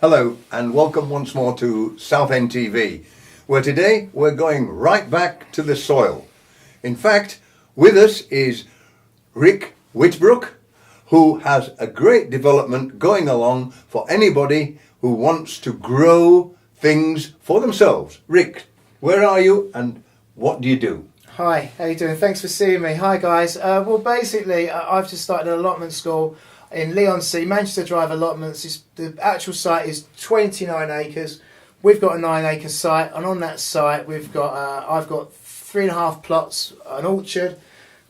Hello and welcome once more to Southend TV, where today we're going right back to the soil. In fact, with us is Rick Whitbrook, who has a great development going along for anybody who wants to grow things for themselves. Rick, where are you and what do you do? Hi, how you doing? Thanks for seeing me. Hi guys. Well, basically, I've just started an allotment school in Leigh-on-Sea, Manchester Drive Allotments. The actual site is 29 acres. We've got a 9-acre site, and on that site we've got I've got 3.5 plots, an orchard,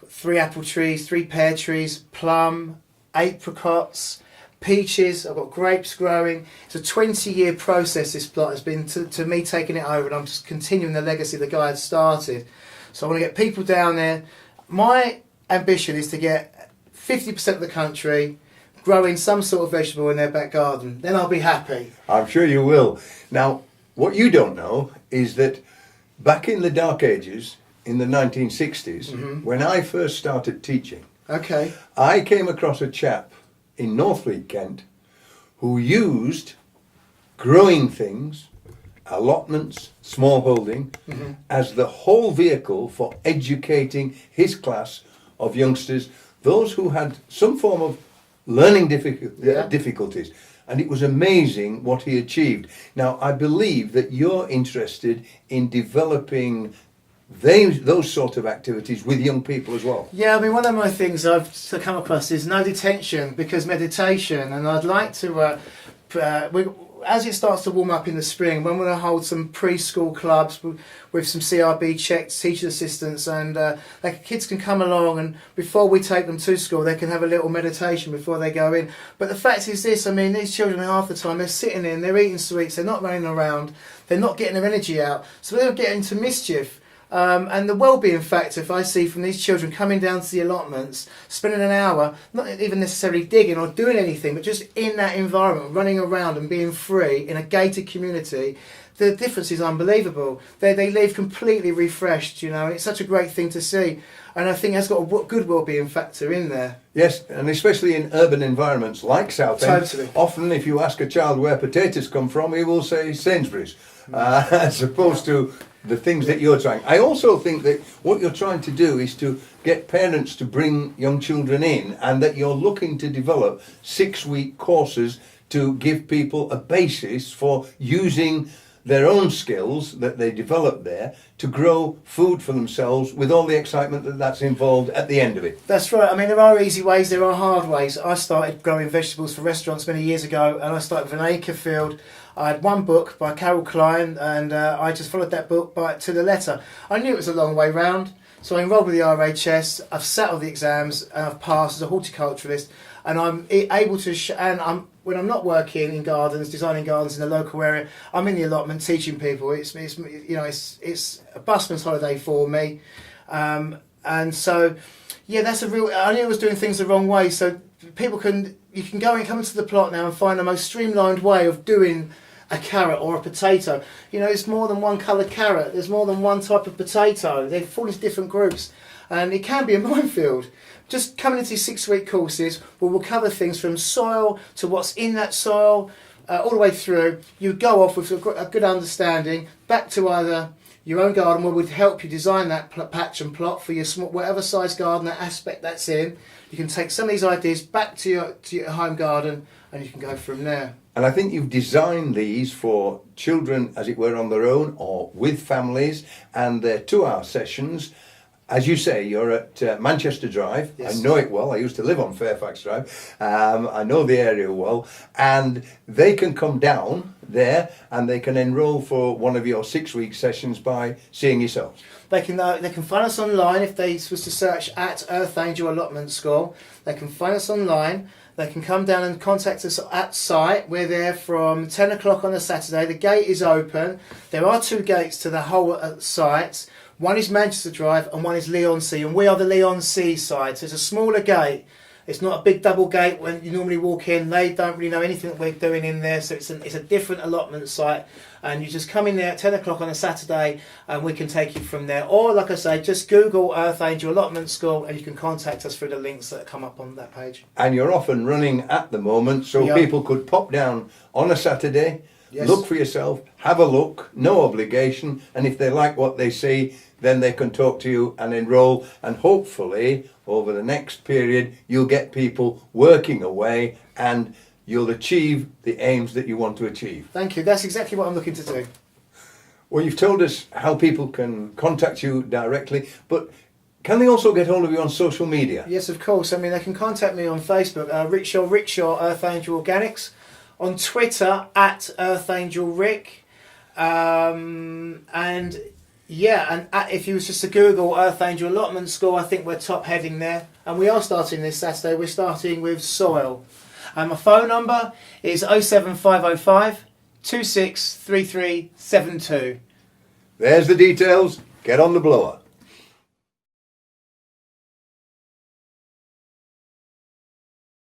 3 apple trees, 3 pear trees, plum, apricots, peaches. I've got grapes growing. It's a 20-year process. This plot has been to me taking it over, and I'm just continuing the legacy the guy had started. So I want to get people down there. My ambition is to get 50% of the country growing some sort of vegetable in their back garden. Then I'll be happy. I'm sure you will. Now, what you don't know is that back in the Dark Ages, in the 1960s, when I first started teaching, Okay. I came across a chap in Northfleet, Kent, who used growing things, allotments, small holding, as the whole vehicle for educating his class of youngsters, those who had some form of learning difficulties. And it was amazing what he achieved. Now, I believe that you're interested in developing those sort of activities with young people as well. Yeah, I mean, one of my things I've come across is no detention, because meditation, and I'd like to, as it starts to warm up in the spring, we're going to hold some preschool clubs with some CRB checks, teacher assistants, and kids can come along, and before we take them to school, they can have a little meditation before they go in. But the fact is this, I mean, these children half the time, they're sitting in, they're eating sweets, they're not running around, they're not getting their energy out, so they'll get into mischief. And the well-being factor, if I see from these children coming down to the allotments, spending an hour, not even necessarily digging or doing anything, but just in that environment, running around and being free in a gated community, the difference is unbelievable. They leave completely refreshed, you know, and it's such a great thing to see. And I think that's got a good well-being factor in there. Yes, and especially in urban environments like Southend. Totally. Often if you ask a child where potatoes come from, he will say Sainsbury's, as opposed to the things that you're trying. I also think that what you're trying to do is to get parents to bring young children in, and that you're looking to develop 6-week courses to give people a basis for using their own skills that they develop there to grow food for themselves, with all the excitement that's involved at the end of it. That's right. I mean, there are easy ways, there are hard ways. I started growing vegetables for restaurants many years ago, and I started with an acre field. I had one book by Carol Klein, and I just followed that book to the letter. I knew it was a long way round, so I enrolled with the RHS. I've sat all the exams, and I've passed as a horticulturalist, and I'm able to when I'm not working in gardens, designing gardens in the local area, I'm in the allotment teaching people. It's a busman's holiday for me, and so yeah, that's a real. I knew I was doing things the wrong way, so you can go and come into the plot now and find the most streamlined way of doing a carrot or a potato. You know, it's more than one coloured carrot. There's more than one type of potato. They fall into different groups, and it can be a minefield. Just coming into these 6-week courses, we'll cover things from soil to what's in that soil, all the way through. You go off with a good understanding, back to either your own garden, where we'd help you design that patch and plot for your small, whatever size garden, that aspect that's in. You can take some of these ideas back to your home garden, and you can go from there. And I think you've designed these for children, as it were, on their own or with families, and they're 2-hour sessions. As you say, you're at Manchester Drive. Yes. I know it well. I used to live on Fairfax Drive. I know the area well. And they can come down there and they can enrol for one of your 6-week sessions by seeing yourselves. They can find us online if they was to search at EarthAngel Allotment School. They can find us online. They can come down and contact us at site. We're there from 10 o'clock on a Saturday. The gate is open. There are 2 gates to the whole site. One is Manchester Drive and one is Leigh-on-Sea, and we are the Leigh-on-Sea side. So it's a smaller gate It's not a big double gate when you normally walk in. They don't really know anything that we're doing in there, so it's a different allotment site. And you just come in there at 10 o'clock on a Saturday and we can take you from there. Or, like I say, just Google EarthAngel Allotment School and you can contact us through the links that come up on that page. And you're off and running at the moment, so people could pop down on a Saturday, look for yourself, have a look, no obligation, and if they like what they see, then they can talk to you and enrol, and hopefully over the next period you'll get people working away and you'll achieve the aims that you want to achieve. Thank you. That's exactly what I'm looking to do. Well, you've told us how people can contact you directly, but can they also get hold of you on social media? Yes, of course. I mean, they can contact me on Facebook, Rickshaw EarthAngel Organics, on Twitter at EarthAngel Rick, and if you was just to Google EarthAngel Allotment School, I think we're top heading there. And we are starting this Saturday. We're starting with soil. And my phone number is 07505 263372. There's the details. Get on the blower.